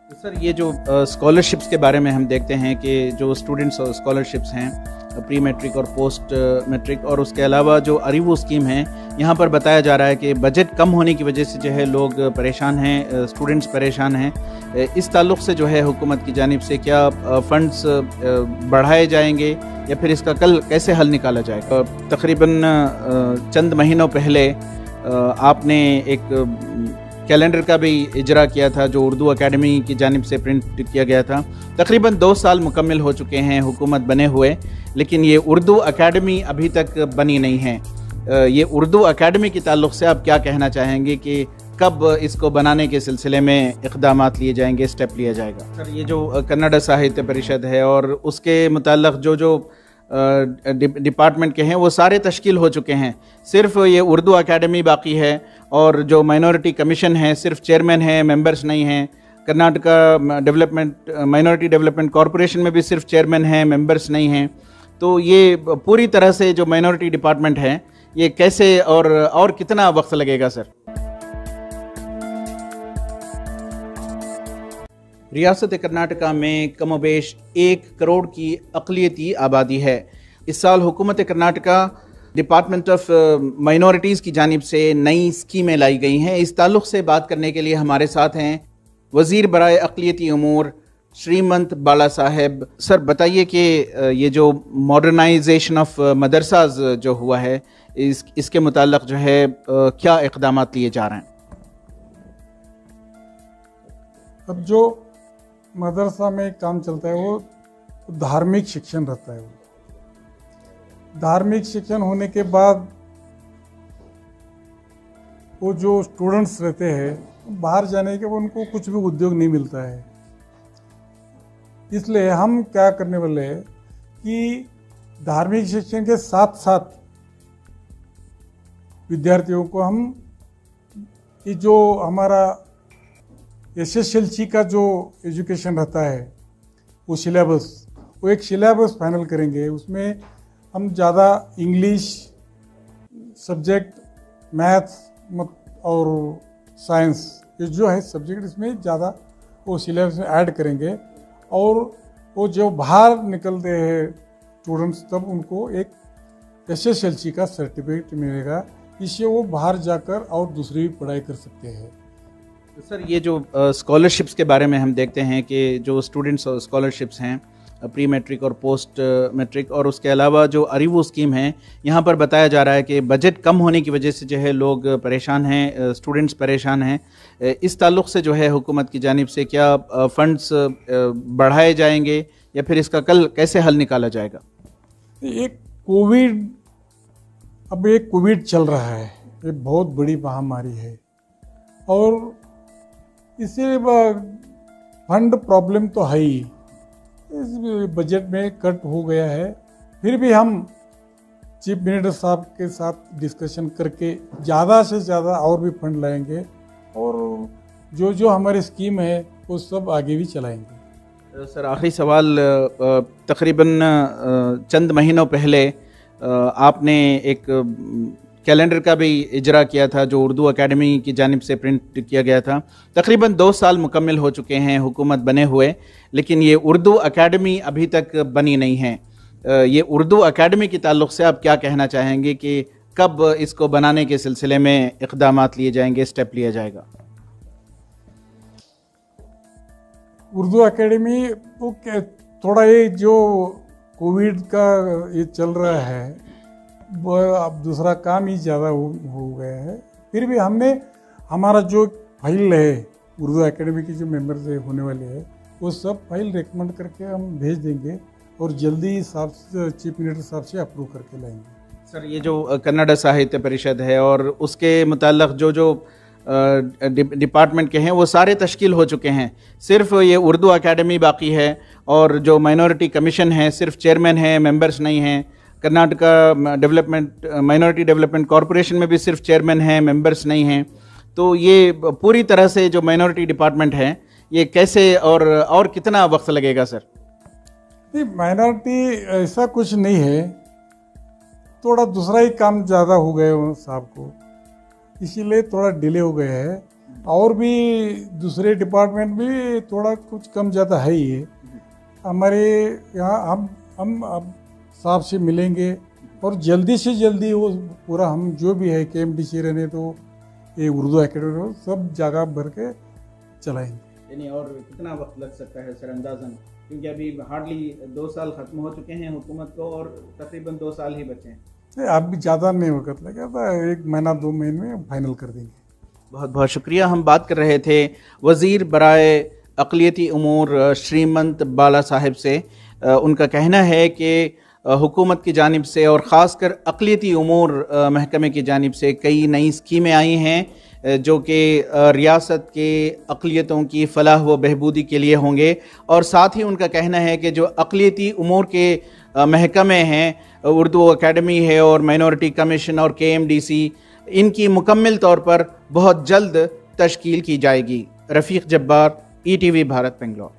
Sir ये जो scholarships के बारे में हम देखते हैं कि जो स्टूडेंट्स स्कॉलरशिप्स हैं प्री मैट्रिक और पोस्ट मैट्रिक और उसके अलावा जो अरीवो स्कीम है, यहाँ पर बताया जा रहा है कि बजट कम होने की वजह से जो है लोग परेशान हैं, स्टूडेंट्स परेशान हैं। इस ताल्लुक़ से जो है हुकूमत की जानिब से क्या फ़ंड्स बढ़ाए जाएंगे या फिर इसका कल कैसे हल निकाला जाएगा? तकरीबन चंद महीनों पहले आपने एक कैलेंडर का भी इजरा किया था जो उर्दू एकेडमी की जानिब से प्रिंट किया गया था। तकरीबन 2 साल मुकम्मल हो चुके हैं हुकूमत बने हुए, लेकिन ये उर्दू एकेडमी अभी तक बनी नहीं है। ये उर्दू एकेडमी के ताल्लुक़ से आप क्या कहना चाहेंगे कि कब इसको बनाने के सिलसिले में इक़दामात लिए जाएंगे, स्टेप लिया जाएगा? सर ये जो कन्नड़ साहित्य परिषद है और उसके मुताल्लिक़ जो डिपार्टमेंट के हैं वो सारे तश्कील हो चुके हैं, सिर्फ ये उर्दू एकेडमी बाकी है। और जो माइनॉरिटी कमीशन है सिर्फ चेयरमैन है, मेंबर्स नहीं हैं। Karnataka development minority development corporation में भी सिर्फ चेयरमैन है, मेंबर्स नहीं हैं। तो ये पूरी तरह से जो माइनॉरिटी डिपार्टमेंट है ये कैसे और कितना वक्त लगेगा सर? रियासत कर्नाटका में कमोबेश 1 करोड़ की अक़लियती आबादी है। इस साल हुकूमत कर्नाटका डिपार्टमेंट ऑफ माइनॉरिटीज़ की जानिब से नई स्कीमें लाई गई हैं। इस ताल्लुक़ से बात करने के लिए हमारे साथ हैं वज़ीर बराए अक़लियती उमूर श्रीमंत बाला साहेब। सर बताइए कि ये जो मॉडर्नाइजेशन ऑफ मदरसाज जो हुआ है इसके मुताल्लिक़ जो है क्या इक़दामात लिए जा रहे हैं? अब जो मदरसा में काम चलता है वो धार्मिक शिक्षण रहता है। वो धार्मिक शिक्षण होने के बाद वो जो स्टूडेंट्स रहते हैं बाहर जाने के बाद उनको कुछ भी उद्योग नहीं मिलता है। इसलिए हम क्या करने वाले हैं कि धार्मिक शिक्षण के साथ साथ विद्यार्थियों को हम ये जो हमारा SSLC का जो एजुकेशन रहता है वो एक सिलेबस फाइनल करेंगे। उसमें हम ज़्यादा इंग्लिश सब्जेक्ट, मैथ्स और साइंस ये जो है सब्जेक्ट इसमें ज़्यादा वो सिलेबस में ऐड करेंगे। और वो जो बाहर निकलते हैं स्टूडेंट्स तब उनको एक SSLC का सर्टिफिकेट मिलेगा। इससे वो बाहर जाकर और दूसरी भी पढ़ाई कर सकते हैं। सर ये जो स्कॉलरशिप्स के बारे में हम देखते हैं कि जो स्टूडेंट्स स्कॉलरशिप्स हैं प्री मैट्रिक और पोस्ट मैट्रिक और उसके अलावा जो अरीवो स्कीम है, यहाँ पर बताया जा रहा है कि बजट कम होने की वजह से जो है लोग परेशान हैं, स्टूडेंट्स परेशान हैं। इस ताल्लुक़ से जो है हुकूमत की जानिब से क्या फ़ंड्स बढ़ाए जाएंगे या फिर इसका कल कैसे हल निकाला जाएगा? एक कोविड चल रहा है, ये बहुत बड़ी महामारी है और इससे फंड प्रॉब्लम तो है ही। इस बजट में कट हो गया है, फिर भी हम चीफ मिनिस्टर साहब के साथ डिस्कशन करके ज़्यादा से ज़्यादा और भी फंड लाएंगे और जो हमारी स्कीम है वो सब आगे भी चलाएंगे। सर आखिरी सवाल, तकरीबन चंद महीनों पहले आपने एक कैलेंडर का भी इजरा किया था जो उर्दू एकेडमी की जानिब से प्रिंट किया गया था। तकरीबन 2 साल मुकम्मल हो चुके हैं हुकूमत बने हुए, लेकिन ये उर्दू एकेडमी अभी तक बनी नहीं है। ये उर्दू एकेडमी के ताल्लुक़ से आप क्या कहना चाहेंगे कि कब इसको बनाने के सिलसिले में इक़दामात लिए जाएंगे, स्टेप लिया जाएगा? उर्दू एकेडमी वो थोड़ा ये जो कोविड का ये चल रहा है वो अब दूसरा काम ही ज़्यादा हो गया है। फिर भी हमने हमारा जो फाइल है उर्दू एकेडमी की जो मेंबर से होने वाले हैं वो सब फाइल रिकमेंड करके हम भेज देंगे और जल्दी चीफ मिनिस्टर साहब से अप्रूव करके लाएंगे। सर ये जो कन्नड़ साहित्य परिषद है और उसके मुताल्लिक़ जो डिपार्टमेंट के हैं वो सारे तश्कील हो चुके हैं, सिर्फ ये उर्दू एकेडमी बाकी है। और जो माइनॉरिटी कमीशन है सिर्फ चेयरमैन है, मेंबर्स नहीं हैं। Karnataka development minority development corporation में भी सिर्फ चेयरमैन है, मेंबर्स नहीं हैं। तो ये पूरी तरह से जो माइनॉरिटी डिपार्टमेंट है ये कैसे और कितना वक्त लगेगा सर? नहीं, माइनॉरिटी ऐसा कुछ नहीं है, थोड़ा दूसरा ही काम ज़्यादा हो गया साहब को, इसीलिए थोड़ा डिले हो गया है। और भी दूसरे डिपार्टमेंट भी थोड़ा कुछ कम ज़्यादा है ही है। हमारे यहाँ हम अब साहब से मिलेंगे और जल्दी से जल्दी वो पूरा हम जो भी है KMDC रहने तो ये उर्दू एकेडमी सब जगह भर के चलाएंगे। यानी और कितना वक्त लग सकता है सर अंदाजन, क्योंकि अभी हार्डली 2 साल खत्म हो चुके हैं हुकूमत को और तकरीबन 2 साल ही बचे हैं। अब भी ज़्यादा नहीं वक्त लगेगा, 1 महीना 2 महीने में फाइनल कर देंगे। बहुत बहुत शुक्रिया। हम बात कर रहे थे वज़ीर बराए अक़लियती उमूर श्रीमंत बाला साहिब से। उनका कहना है कि हुकूमत की जानिब से और ख़ासकर अक़लियती उमूर महकमे की जानिब से कई नई स्कीमें आई हैं जो कि रियासत के अक़लियतों की फ़लाह व बहबूदी के लिए होंगे। और साथ ही उनका कहना है कि जो अक़लियती उमूर के महकमे हैं, उर्दू एकेडमी है और माइनॉरिटी कमीशन और KMDC, इनकी मुकम्मल तौर पर बहुत जल्द तश्कील की जाएगी। रफ़ीक जब्बार, ETV भारत, बेंगलोर।